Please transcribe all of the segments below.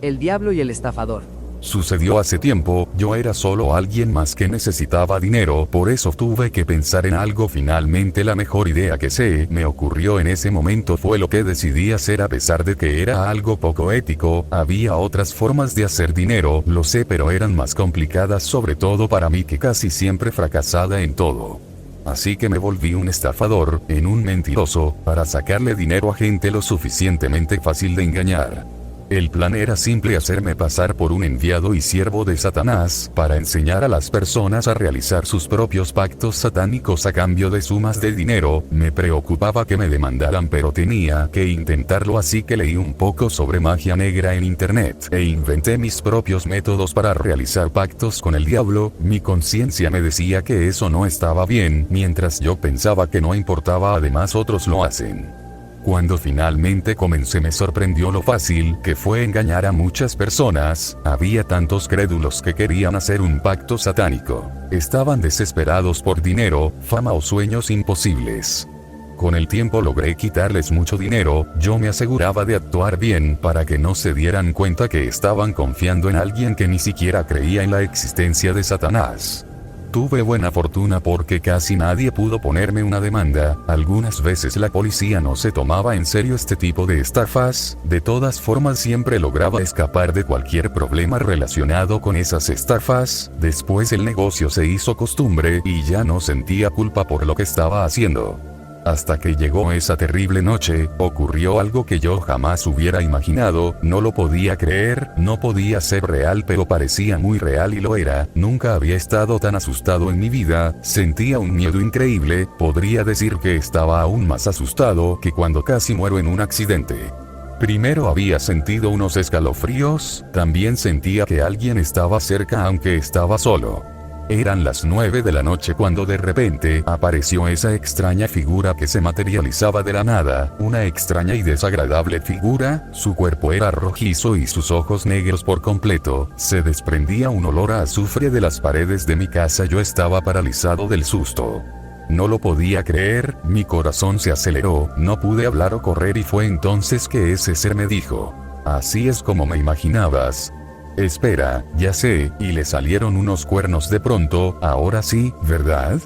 El diablo y el estafador. Sucedió hace tiempo, yo era solo alguien más que necesitaba dinero, por eso tuve que pensar en algo. Finalmente la mejor idea que se me ocurrió en ese momento fue lo que decidí hacer a pesar de que era algo poco ético. Había otras formas de hacer dinero, lo sé, pero eran más complicadas, sobre todo para mí que casi siempre fracasada en todo. Así que me volví un estafador, un mentiroso, para sacarle dinero a gente lo suficientemente fácil de engañar. El plan era simple: hacerme pasar por un enviado y siervo de Satanás, para enseñar a las personas a realizar sus propios pactos satánicos a cambio de sumas de dinero. Me preocupaba que me demandaran, pero tenía que intentarlo, así que leí un poco sobre magia negra en internet, e inventé mis propios métodos para realizar pactos con el diablo. Mi conciencia me decía que eso no estaba bien, mientras yo pensaba que no importaba, además otros lo hacen. Cuando finalmente comencé me sorprendió lo fácil que fue engañar a muchas personas. Había tantos crédulos que querían hacer un pacto satánico. Estaban desesperados por dinero, fama o sueños imposibles. Con el tiempo logré quitarles mucho dinero. Yo me aseguraba de actuar bien para que no se dieran cuenta que estaban confiando en alguien que ni siquiera creía en la existencia de Satanás. Tuve buena fortuna porque casi nadie pudo ponerme una demanda. Algunas veces la policía no se tomaba en serio este tipo de estafas. De todas formas siempre lograba escapar de cualquier problema relacionado con esas estafas. Después el negocio se hizo costumbre y ya no sentía culpa por lo que estaba haciendo. Hasta que llegó esa terrible noche, ocurrió algo que yo jamás hubiera imaginado. No lo podía creer, no podía ser real, pero parecía muy real y lo era. Nunca había estado tan asustado en mi vida, sentía un miedo increíble. Podría decir que estaba aún más asustado que cuando casi muero en un accidente. Primero había sentido unos escalofríos, también sentía que alguien estaba cerca aunque estaba solo. Eran las 9 de la noche cuando de repente apareció esa extraña figura que se materializaba de la nada, una extraña y desagradable figura. Su cuerpo era rojizo y sus ojos negros por completo. Se desprendía un olor a azufre de las paredes de mi casa. Yo estaba paralizado del susto. No lo podía creer, mi corazón se aceleró, no pude hablar o correr y fue entonces que ese ser me dijo: "Así es como me imaginabas". Espera, ya sé, y le salieron unos cuernos de pronto. Ahora sí, ¿verdad?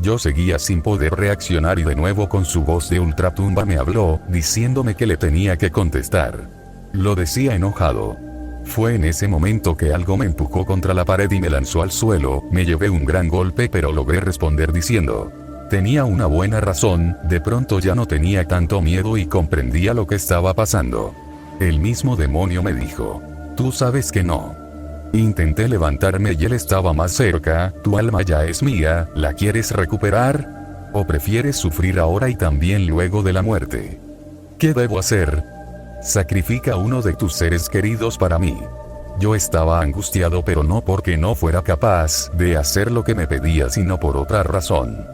Yo seguía sin poder reaccionar y de nuevo con su voz de ultratumba me habló, diciéndome que le tenía que contestar. Lo decía enojado. Fue en ese momento que algo me empujó contra la pared y me lanzó al suelo. Me llevé un gran golpe, pero logré responder diciendo: tenía una buena razón. De pronto ya no tenía tanto miedo y comprendía lo que estaba pasando. El mismo demonio me dijo: tú sabes que no. Intenté levantarme y él estaba más cerca. Tu alma ya es mía, ¿la quieres recuperar? ¿O prefieres sufrir ahora y también luego de la muerte? ¿Qué debo hacer? Sacrifica a uno de tus seres queridos para mí. Yo estaba angustiado, pero no porque no fuera capaz de hacer lo que me pedía, sino por otra razón.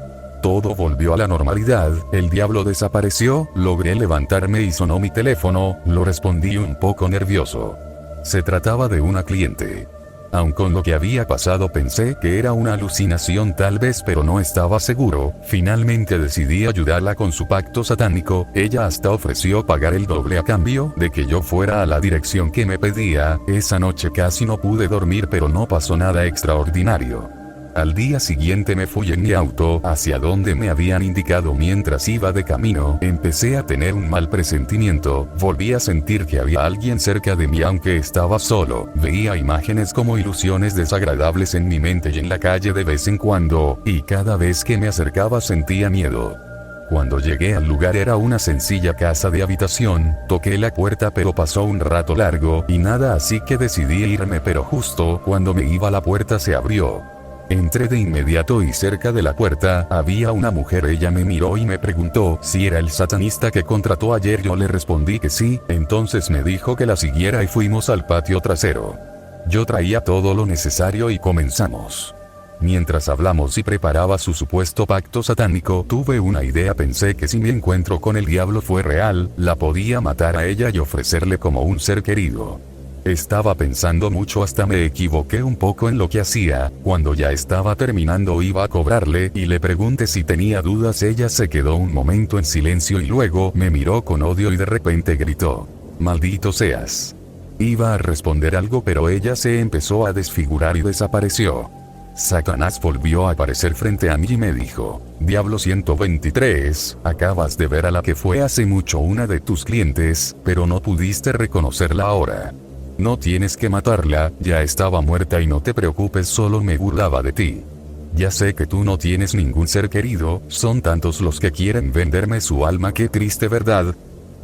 Todo volvió a la normalidad, el diablo desapareció, logré levantarme y sonó mi teléfono. Lo respondí un poco nervioso. Se trataba de una cliente. Aun con lo que había pasado pensé que era una alucinación tal vez, pero no estaba seguro. Finalmente decidí ayudarla con su pacto satánico. Ella hasta ofreció pagar el doble a cambio de que yo fuera a la dirección que me pedía. Esa noche casi no pude dormir, pero no pasó nada extraordinario. Al día siguiente me fui en mi auto hacia donde me habían indicado. Mientras iba de camino, empecé a tener un mal presentimiento. Volví a sentir que había alguien cerca de mí aunque estaba solo. Veía imágenes como ilusiones desagradables en mi mente y en la calle de vez en cuando, y cada vez que me acercaba sentía miedo. Cuando llegué al lugar era una sencilla casa de habitación. Toqué la puerta, pero pasó un rato largo y nada, así que decidí irme, pero justo cuando me iba la puerta se abrió. Entré de inmediato y cerca de la puerta había una mujer. Ella me miró y me preguntó si era el satanista que contrató ayer. Yo le respondí que sí. Entonces me dijo que la siguiera y fuimos al patio trasero. Yo traía todo lo necesario y comenzamos. Mientras hablamos y preparaba su supuesto pacto satánico, tuve una idea. Pensé que si mi encuentro con el diablo fue real, la podía matar a ella y ofrecerle como un ser querido. Estaba pensando mucho, hasta me equivoqué un poco en lo que hacía. Cuando ya estaba terminando iba a cobrarle y le pregunté si tenía dudas. Ella se quedó un momento en silencio y luego me miró con odio y de repente gritó: maldito seas. Iba a responder algo pero ella se empezó a desfigurar y desapareció. Satanás volvió a aparecer frente a mí y me dijo: Diablo 123, acabas de ver a la que fue hace mucho una de tus clientes, pero no pudiste reconocerla ahora. No tienes que matarla, ya estaba muerta y no te preocupes, solo me burlaba de ti. Ya sé que tú no tienes ningún ser querido, son tantos los que quieren venderme su alma, qué triste verdad.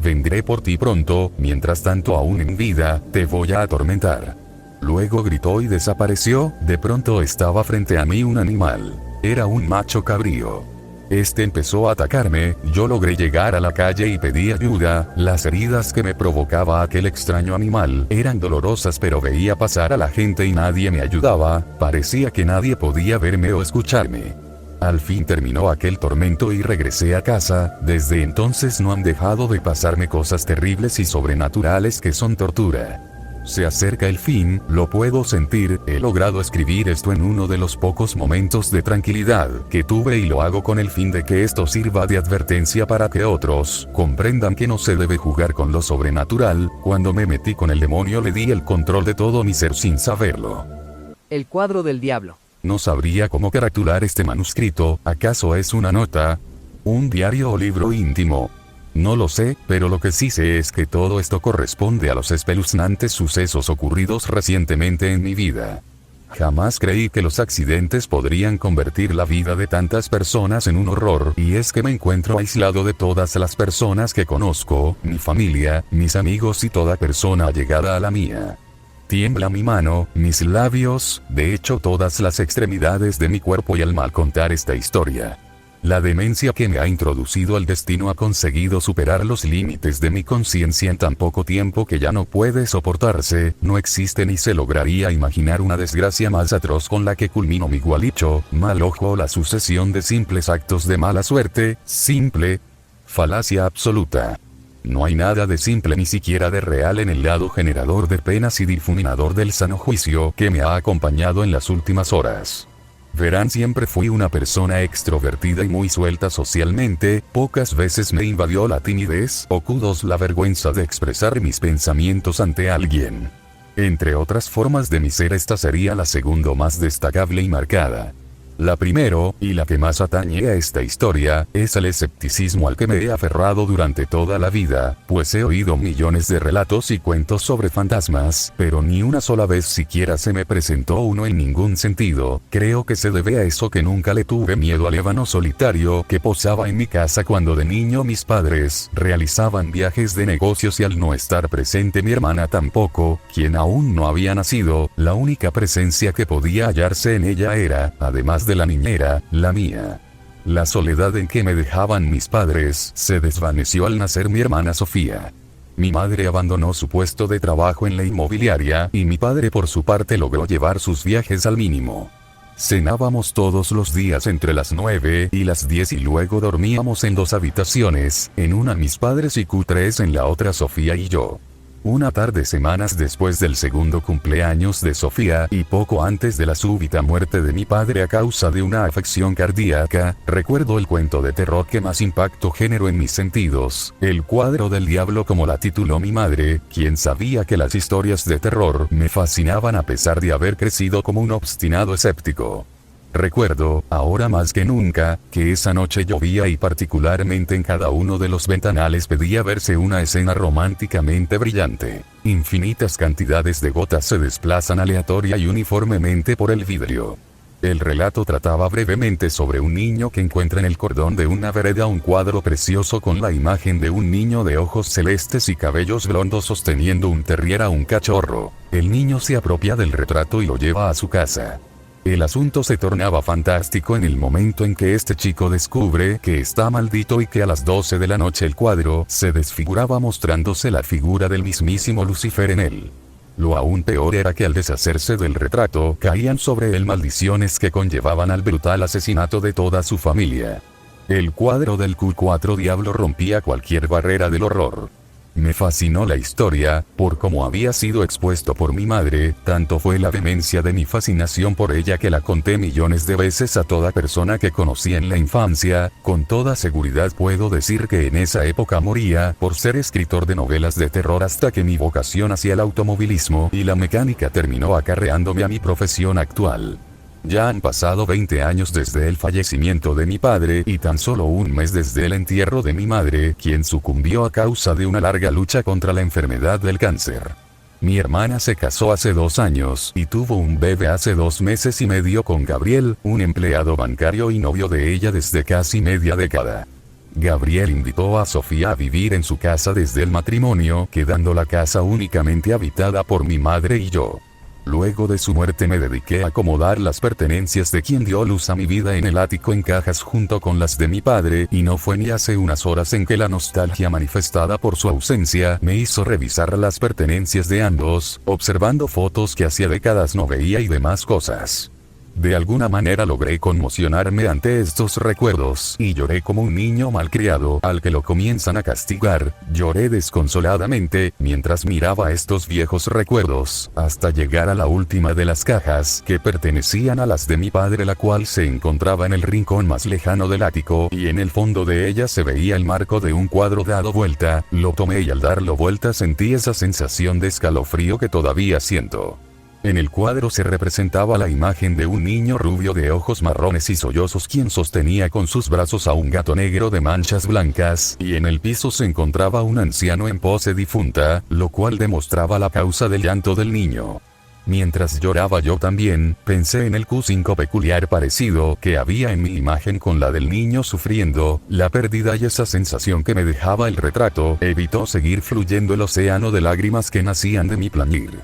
Vendré por ti pronto, mientras tanto aún en vida, te voy a atormentar. Luego gritó y desapareció. De pronto estaba frente a mí un animal. Era un macho cabrío. Este empezó a atacarme, yo logré llegar a la calle y pedí ayuda. Las heridas que me provocaba aquel extraño animal eran dolorosas, pero veía pasar a la gente y nadie me ayudaba, parecía que nadie podía verme o escucharme. Al fin terminó aquel tormento y regresé a casa. Desde entonces no han dejado de pasarme cosas terribles y sobrenaturales que son tortura. Se acerca el fin, lo puedo sentir, he logrado escribir esto en uno de los pocos momentos de tranquilidad que tuve y lo hago con el fin de que esto sirva de advertencia para que otros comprendan que no se debe jugar con lo sobrenatural. Cuando me metí con el demonio le di el control de todo mi ser sin saberlo. El cuadro del diablo. No sabría cómo caractular este manuscrito, ¿acaso es una nota? ¿Un diario o libro íntimo? No lo sé, pero lo que sí sé es que todo esto corresponde a los espeluznantes sucesos ocurridos recientemente en mi vida. Jamás creí que los accidentes podrían convertir la vida de tantas personas en un horror, y es que me encuentro aislado de todas las personas que conozco, mi familia, mis amigos y toda persona allegada a la mía. Tiembla mi mano, mis labios, de hecho todas las extremidades de mi cuerpo y alma al contar esta historia. La demencia que me ha introducido el destino ha conseguido superar los límites de mi conciencia en tan poco tiempo que ya no puede soportarse. No existe ni se lograría imaginar una desgracia más atroz con la que culminó mi gualicho, mal ojo o la sucesión de simples actos de mala suerte. Simple. Falacia absoluta. No hay nada de simple ni siquiera de real en el lado generador de penas y difuminador del sano juicio que me ha acompañado en las últimas horas. Verán, siempre fui una persona extrovertida y muy suelta socialmente, pocas veces me invadió la timidez o la vergüenza de expresar mis pensamientos ante alguien. Entre otras formas de mi ser, esta sería la segunda más destacable y marcada. La primero, y la que más atañe a esta historia, es el escepticismo al que me he aferrado durante toda la vida, pues he oído millones de relatos y cuentos sobre fantasmas, pero ni una sola vez siquiera se me presentó uno en ningún sentido. Creo que se debe a eso que nunca le tuve miedo al ébano solitario que posaba en mi casa cuando de niño mis padres realizaban viajes de negocios y al no estar presente mi hermana tampoco, quien aún no había nacido, la única presencia que podía hallarse en ella era, además de la niñera, la mía. La soledad en que me dejaban mis padres se desvaneció al nacer mi hermana Sofía. Mi madre abandonó su puesto de trabajo en la inmobiliaria y mi padre por su parte logró llevar sus viajes al mínimo. Cenábamos todos los días entre las 9 y las 10 y luego dormíamos en 2 habitaciones, en una mis padres y Q3 en la otra Sofía y yo. Una tarde, semanas después del segundo cumpleaños de Sofía y poco antes de la súbita muerte de mi padre a causa de una afección cardíaca, recuerdo el cuento de terror que más impacto generó en mis sentidos, El cuadro del diablo, como la tituló mi madre, quien sabía que las historias de terror me fascinaban a pesar de haber crecido como un obstinado escéptico. Recuerdo, ahora más que nunca, que esa noche llovía y particularmente en cada uno de los ventanales podía verse una escena románticamente brillante. Infinitas cantidades de gotas se desplazan aleatoria y uniformemente por el vidrio. El relato trataba brevemente sobre un niño que encuentra en el cordón de una vereda un cuadro precioso con la imagen de un niño de ojos celestes y cabellos blondos sosteniendo un terrier a un cachorro. El niño se apropia del retrato y lo lleva a su casa. El asunto se tornaba fantástico en el momento en que este chico descubre que está maldito y que a las 12 de la noche el cuadro se desfiguraba mostrándose la figura del mismísimo Lucifer en él. Lo aún peor era que al deshacerse del retrato caían sobre él maldiciones que conllevaban al brutal asesinato de toda su familia. El cuadro del Q4 Diablo rompía cualquier barrera del horror. Me fascinó la historia, por cómo había sido expuesto por mi madre, tanto fue la vehemencia de mi fascinación por ella que la conté millones de veces a toda persona que conocí en la infancia. Con toda seguridad puedo decir que en esa época moría por ser escritor de novelas de terror hasta que mi vocación hacia el automovilismo y la mecánica terminó acarreándome a mi profesión actual. Ya han pasado 20 años desde el fallecimiento de mi padre y tan solo un mes desde el entierro de mi madre, quien sucumbió a causa de una larga lucha contra la enfermedad del cáncer. Mi hermana se casó hace 2 años y tuvo un bebé hace 2 meses y medio con Gabriel, un empleado bancario y novio de ella desde casi media década. Gabriel invitó a Sofía a vivir en su casa desde el matrimonio, quedando la casa únicamente habitada por mi madre y yo. Luego de su muerte me dediqué a acomodar las pertenencias de quien dio luz a mi vida en el ático en cajas junto con las de mi padre, y no fue ni hace unas horas en que la nostalgia manifestada por su ausencia me hizo revisar las pertenencias de ambos, observando fotos que hacía décadas no veía y demás cosas. De alguna manera logré conmocionarme ante estos recuerdos, y lloré como un niño malcriado al que lo comienzan a castigar. Lloré desconsoladamente, mientras miraba estos viejos recuerdos, hasta llegar a la última de las cajas, que pertenecían a las de mi padre, la cual se encontraba en el rincón más lejano del ático, y en el fondo de ella se veía el marco de un cuadro dado vuelta. Lo tomé y al darlo vuelta sentí esa sensación de escalofrío que todavía siento. En el cuadro se representaba la imagen de un niño rubio de ojos marrones y sollozos quien sostenía con sus brazos a un gato negro de manchas blancas, y en el piso se encontraba un anciano en pose difunta, lo cual demostraba la causa del llanto del niño. Mientras lloraba yo también, pensé en el Q5 peculiar parecido que había en mi imagen con la del niño sufriendo. La pérdida y esa sensación que me dejaba el retrato evitó seguir fluyendo el océano de lágrimas que nacían de mi plañir.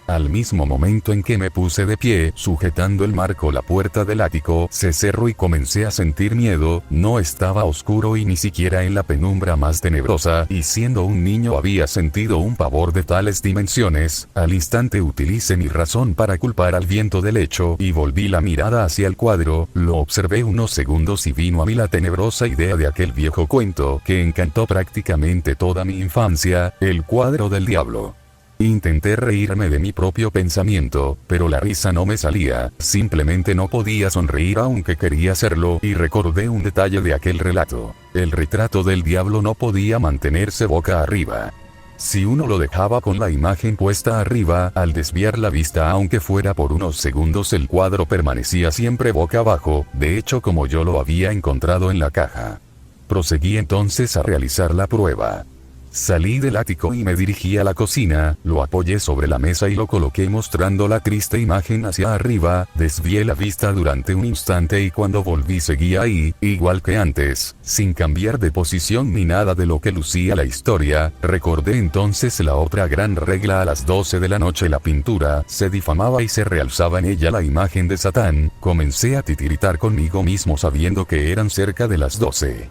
Al mismo momento en que me puse de pie, sujetando el marco, la puerta del ático se cerró y comencé a sentir miedo. No estaba oscuro y ni siquiera en la penumbra más tenebrosa, y siendo un niño había sentido un pavor de tales dimensiones. Al instante utilicé mi razón para culpar al viento del hecho, y volví la mirada hacia el cuadro. Lo observé unos segundos y vino a mí la tenebrosa idea de aquel viejo cuento que encantó prácticamente toda mi infancia, El cuadro del diablo. Intenté reírme de mi propio pensamiento, pero la risa no me salía, simplemente no podía sonreír aunque quería hacerlo, y recordé un detalle de aquel relato. El retrato del diablo no podía mantenerse boca arriba. Si uno lo dejaba con la imagen puesta arriba, al desviar la vista aunque fuera por unos segundos el cuadro permanecía siempre boca abajo, de hecho como yo lo había encontrado en la caja. Proseguí entonces a realizar la prueba. Salí del ático y me dirigí a la cocina, lo apoyé sobre la mesa y lo coloqué mostrando la triste imagen hacia arriba. Desvié la vista durante un instante y cuando volví seguía ahí, igual que antes, sin cambiar de posición ni nada de lo que lucía la historia. Recordé entonces la otra gran regla: a las 12 de la noche la pintura se difamaba y se realzaba en ella la imagen de Satán. Comencé a titiritar conmigo mismo sabiendo que eran cerca de las 12.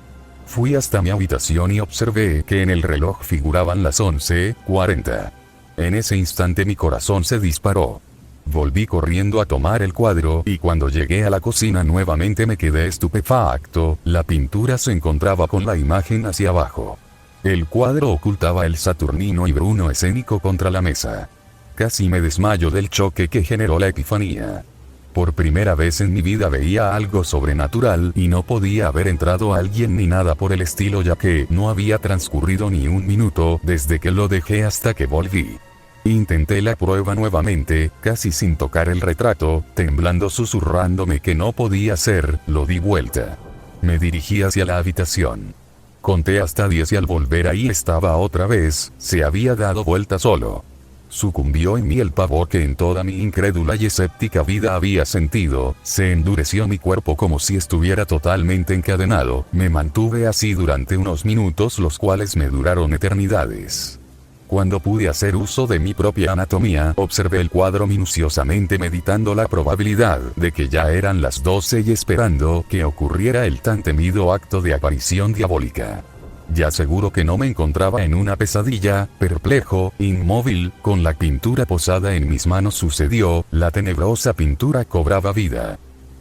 Fui hasta mi habitación y observé que en el reloj figuraban las 11:40. En ese instante mi corazón se disparó. Volví corriendo a tomar el cuadro y cuando llegué a la cocina nuevamente me quedé estupefacto. La pintura se encontraba con la imagen hacia abajo. El cuadro ocultaba el saturnino y bruno escénico contra la mesa. Casi me desmayo del choque que generó la epifanía. Por primera vez en mi vida veía algo sobrenatural y no podía haber entrado alguien ni nada por el estilo, ya que no había transcurrido ni un minuto desde que lo dejé hasta que volví. Intenté la prueba nuevamente, casi sin tocar el retrato, temblando, susurrándome que no podía ser. Lo di vuelta. Me dirigí hacia la habitación. Conté hasta 10 y al volver ahí estaba otra vez. Se había dado vuelta solo. Sucumbió en mí el pavor que en toda mi incrédula y escéptica vida había sentido. Se endureció mi cuerpo como si estuviera totalmente encadenado. Me mantuve así durante unos minutos, los cuales me duraron eternidades. Cuando pude hacer uso de mi propia anatomía, observé el cuadro minuciosamente, meditando la probabilidad de que ya eran las 12 y esperando que ocurriera el tan temido acto de aparición diabólica. Ya seguro que no me encontraba en una pesadilla. Perplejo, inmóvil, con la pintura posada en mis manos, sucedió. La tenebrosa pintura cobraba vida.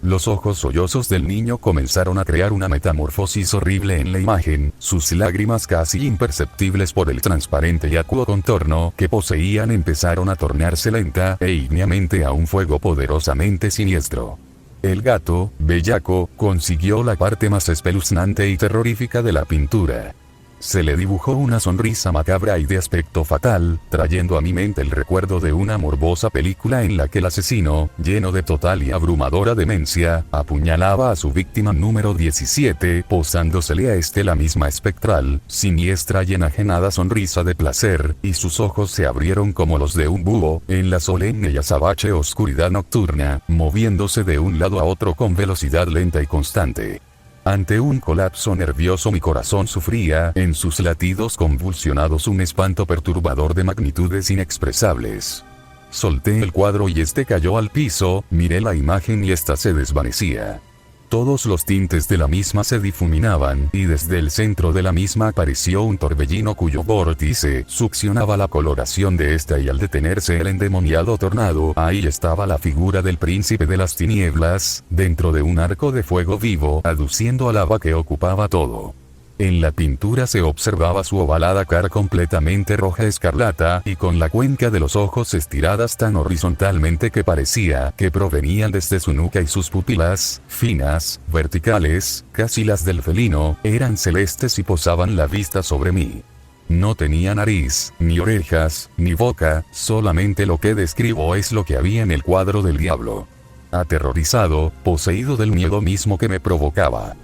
Los ojos sollozos del niño comenzaron a crear una metamorfosis horrible en la imagen, sus lágrimas casi imperceptibles por el transparente y acuoso contorno que poseían empezaron a tornarse lenta e igneamente a un fuego poderosamente siniestro. El gato, bellaco, consiguió la parte más espeluznante y terrorífica de la pintura. Se le dibujó una sonrisa macabra y de aspecto fatal, trayendo a mi mente el recuerdo de una morbosa película en la que el asesino, lleno de total y abrumadora demencia, apuñalaba a su víctima número 17, posándosele a este la misma espectral, siniestra y enajenada sonrisa de placer, y sus ojos se abrieron como los de un búho, en la solemne y azabache oscuridad nocturna, moviéndose de un lado a otro con velocidad lenta y constante. Ante un colapso nervioso mi corazón sufría en sus latidos convulsionados un espanto perturbador de magnitudes inexpresables. Solté el cuadro y este cayó al piso, miré la imagen y esta se desvanecía. Todos los tintes de la misma se difuminaban, y desde el centro de la misma apareció un torbellino cuyo vórtice succionaba la coloración de esta, y al detenerse el endemoniado tornado, ahí estaba la figura del príncipe de las tinieblas, dentro de un arco de fuego vivo, aduciendo a lava que ocupaba todo. En la pintura se observaba su ovalada cara completamente roja escarlata y con la cuenca de los ojos estiradas tan horizontalmente que parecía que provenían desde su nuca, y sus pupilas, finas, verticales, casi las del felino, eran celestes y posaban la vista sobre mí. No tenía nariz, ni orejas, ni boca, solamente lo que describo es lo que había en el cuadro del diablo. Aterrorizado, poseído del miedo mismo que me provocaba,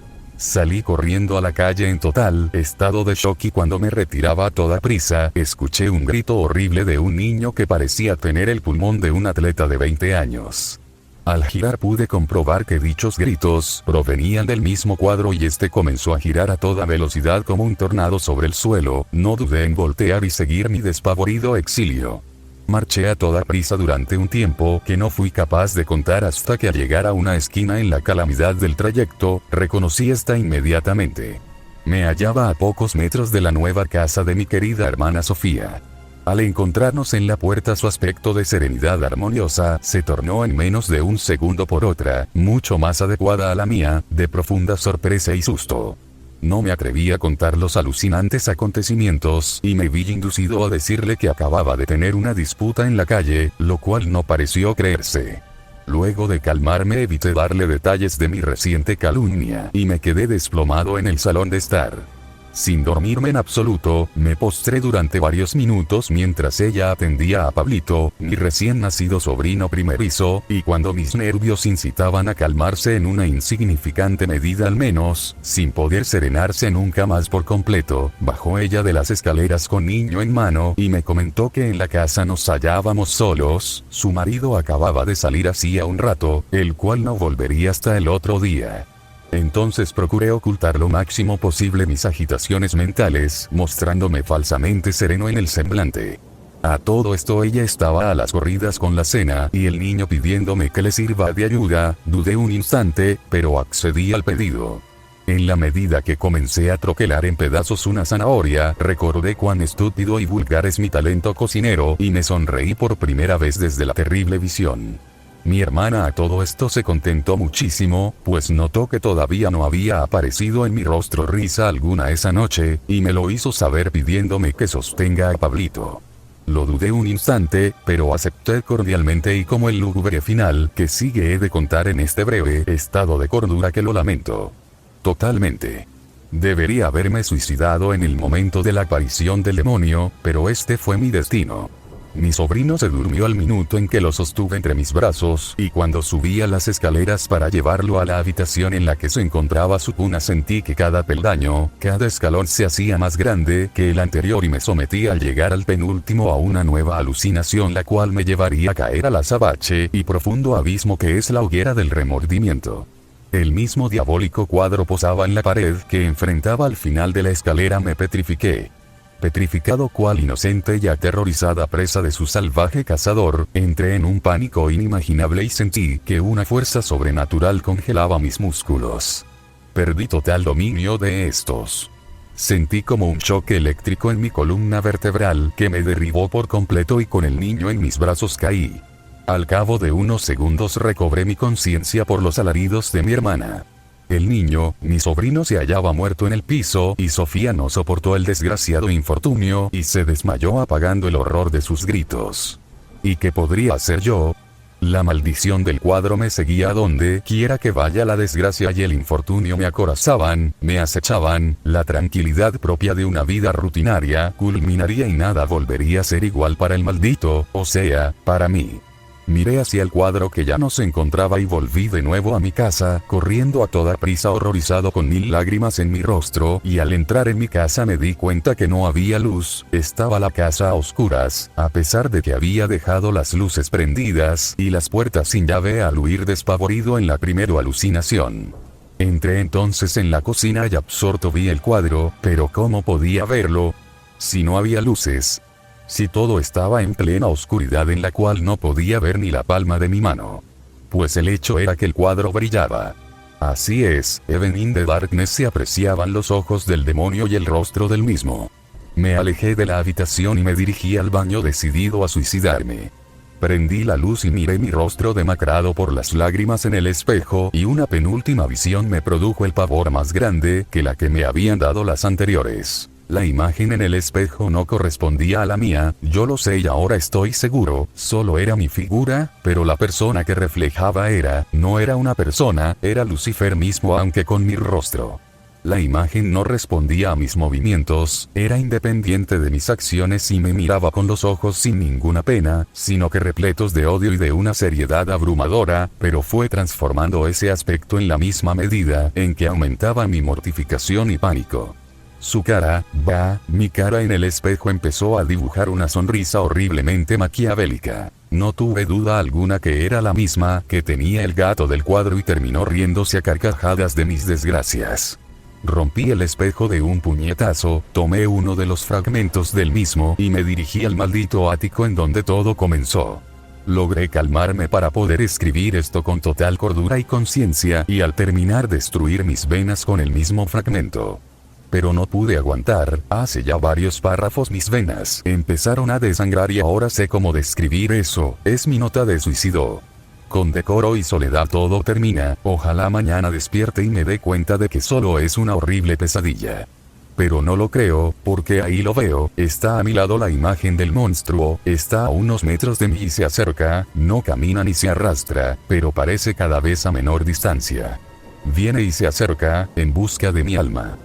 salí corriendo a la calle en total estado de shock, y cuando me retiraba a toda prisa, escuché un grito horrible de un niño que parecía tener el pulmón de un atleta de 20 años. Al girar pude comprobar que dichos gritos provenían del mismo cuadro, y este comenzó a girar a toda velocidad como un tornado sobre el suelo. No dudé en voltear y seguir mi despavorido exilio. Marché a toda prisa durante un tiempo que no fui capaz de contar, hasta que al llegar a una esquina en la calamidad del trayecto, reconocí esta inmediatamente. Me hallaba a pocos metros de la nueva casa de mi querida hermana Sofía. Al encontrarnos en la puerta, su aspecto de serenidad armoniosa se tornó en menos de un segundo por otra, mucho más adecuada a la mía, de profunda sorpresa y susto. No me atreví a contar los alucinantes acontecimientos, y me vi inducido a decirle que acababa de tener una disputa en la calle, lo cual no pareció creerse. Luego de calmarme evité darle detalles de mi reciente calumnia, y me quedé desplomado en el salón de estar. Sin dormirme en absoluto, me postré durante varios minutos mientras ella atendía a Pablito, mi recién nacido sobrino primerizo, y cuando mis nervios incitaban a calmarse en una insignificante medida al menos, sin poder serenarse nunca más por completo, bajó ella de las escaleras con niño en mano y me comentó que en la casa nos hallábamos solos, su marido acababa de salir hacía un rato, el cual no volvería hasta el otro día. Entonces procuré ocultar lo máximo posible mis agitaciones mentales, mostrándome falsamente sereno en el semblante. A todo esto ella estaba a las corridas con la cena y el niño pidiéndome que le sirva de ayuda. Dudé un instante, pero accedí al pedido. En la medida que comencé a troquelar en pedazos una zanahoria, recordé cuán estúpido y vulgar es mi talento cocinero y me sonreí por primera vez desde la terrible visión. Mi hermana a todo esto se contentó muchísimo, pues notó que todavía no había aparecido en mi rostro risa alguna esa noche, y me lo hizo saber pidiéndome que sostenga a Pablito. Lo dudé un instante, pero acepté cordialmente, y como el lúgubre final que sigue he de contar en este breve estado de cordura que lo lamento totalmente. Debería haberme suicidado en el momento de la aparición del demonio, pero este fue mi destino. Mi sobrino se durmió al minuto en que lo sostuve entre mis brazos, y cuando subí a las escaleras para llevarlo a la habitación en la que se encontraba su cuna sentí que cada peldaño, cada escalón se hacía más grande que el anterior, y me sometí al llegar al penúltimo a una nueva alucinación, la cual me llevaría a caer al azabache y profundo abismo que es la hoguera del remordimiento. El mismo diabólico cuadro posaba en la pared que enfrentaba al final de la escalera. Me petrifiqué. Petrificado cual inocente y aterrorizada presa de su salvaje cazador, entré en un pánico inimaginable y sentí que una fuerza sobrenatural congelaba mis músculos. Perdí total dominio de estos. Sentí como un choque eléctrico en mi columna vertebral que me derribó por completo, y con el niño en mis brazos caí. Al cabo de unos segundos recobré mi conciencia por los alaridos de mi hermana. El niño, mi sobrino, se hallaba muerto en el piso y Sofía no soportó el desgraciado infortunio y se desmayó apagando el horror de sus gritos. ¿Y qué podría hacer yo? La maldición del cuadro me seguía a donde quiera que vaya. La desgracia y el infortunio me acorazaban, me acechaban, la tranquilidad propia de una vida rutinaria culminaría y nada volvería a ser igual para el maldito, o sea, para mí. Miré hacia el cuadro que ya no se encontraba y volví de nuevo a mi casa, corriendo a toda prisa, horrorizado con 1000 lágrimas en mi rostro, y al entrar en mi casa me di cuenta que no había luz, estaba la casa a oscuras, a pesar de que había dejado las luces prendidas y las puertas sin llave al huir despavorido en la primera alucinación. Entré entonces en la cocina y absorto vi el cuadro, pero ¿cómo podía verlo? Si no había luces. Si todo estaba en plena oscuridad en la cual no podía ver ni la palma de mi mano. Pues el hecho era que el cuadro brillaba. Así es, even in the darkness se apreciaban los ojos del demonio y el rostro del mismo. Me alejé de la habitación y me dirigí al baño decidido a suicidarme. Prendí la luz y miré mi rostro demacrado por las lágrimas en el espejo y una penúltima visión me produjo el pavor más grande que la que me habían dado las anteriores. La imagen en el espejo no correspondía a la mía, yo lo sé y ahora estoy seguro, solo era mi figura, pero la persona que reflejaba no era una persona, era Lucifer mismo aunque con mi rostro. La imagen no respondía a mis movimientos, era independiente de mis acciones y me miraba con los ojos sin ninguna pena, sino que repletos de odio y de una seriedad abrumadora, pero fue transformando ese aspecto en la misma medida en que aumentaba mi mortificación y pánico. Su cara, mi cara en el espejo empezó a dibujar una sonrisa horriblemente maquiavélica. No tuve duda alguna que era la misma que tenía el gato del cuadro y terminó riéndose a carcajadas de mis desgracias. Rompí el espejo de un puñetazo, tomé uno de los fragmentos del mismo y me dirigí al maldito ático en donde todo comenzó. Logré calmarme para poder escribir esto con total cordura y conciencia y al terminar destruir mis venas con el mismo fragmento. Pero no pude aguantar, hace ya varios párrafos mis venas empezaron a desangrar y ahora sé cómo describir eso, es mi nota de suicidio. Con decoro y soledad todo termina, ojalá mañana despierte y me dé cuenta de que solo es una horrible pesadilla. Pero no lo creo, porque ahí lo veo, está a mi lado la imagen del monstruo, está a unos metros de mí y se acerca, no camina ni se arrastra, pero parece cada vez a menor distancia. Viene y se acerca, en busca de mi alma.